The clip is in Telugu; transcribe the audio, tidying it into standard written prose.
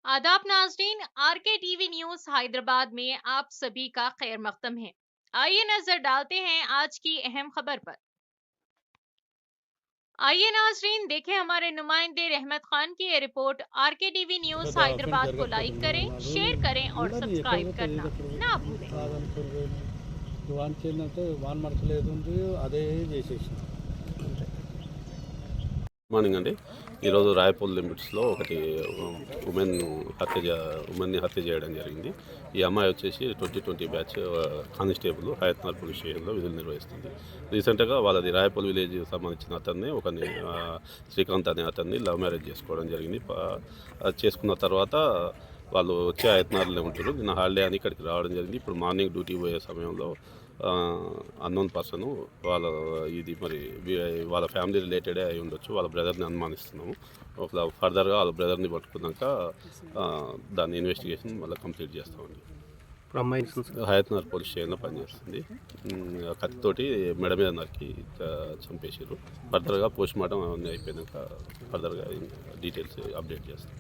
आदाब नाजरीन, आरके टीवी न्यूज हैदराबाद में आप सभी का खैर मकदम है। आइए नजर डालते हैं आज की अहम खबर पर। आइए नाजरीन, देखें हमारे नुमाइंदे रहमत खान की ये रिपोर्ट। आरके टीवी न्यूज పెద్ద అఫెన్స్ हैदराबाद को लाइक జరగకపోతుండే करें, 4 शेयर రోజులు करें और ఉండని ఎక్కడ सब्सक्राइब పోతే करना ఏదో అక్కడ ना పోతుంది भूलें। కాదనుకుని పోయినా వానికి ఏంటంటే వాన్ మనసు లేదు ఉంది అదే చేసేసిన అంతే. మార్నింగ్ అండి. ఈరోజు రాయపూల్ లిమిట్స్లో ఒకటి ఉమెన్ని హత్య చేయడం జరిగింది. ఈ అమ్మాయి వచ్చేసి 2020 బ్యాచ్ కానిస్టేబుల్ హయత్నార్ పోలీస్ స్టేషన్లో విధులు నిర్వహిస్తుంది. రీసెంట్గా వాళ్ళది రాయపూల్ విలేజ్ సంబంధించిన అతన్ని శ్రీకాంత్ అనే అతన్ని లవ్ మ్యారేజ్ చేసుకోవడం జరిగింది. అది చేసుకున్న తర్వాత వాళ్ళు వచ్చే హయత్నార్లోనే ఉంటారు. నిన్న హాలిడే అని ఇక్కడికి రావడం జరిగింది. ఇప్పుడు మార్నింగ్ డ్యూటీ పోయే సమయంలో అన్నోన్ పర్సన్ వాళ్ళ ఫ్యామిలీ రిలేటెడే అయి ఉండొచ్చు. వాళ్ళ బ్రదర్ని అనుమానిస్తున్నాము. ఫర్దర్గా వాళ్ళ బ్రదర్ని పట్టుకున్నాక దాని ఇన్వెస్టిగేషన్ మళ్ళీ కంప్లీట్ చేస్తామండి. హయత్నగర్ పోలీస్ స్టేషన్లో పనిచేస్తుంది. కత్తితోటి మెడ మీద నరికి చంపేసారు. ఫర్దర్గా పోస్ట్ మార్టం అవన్నీ అయిపోయాక ఫర్దర్గా డీటెయిల్స్ అప్డేట్ చేస్తాం.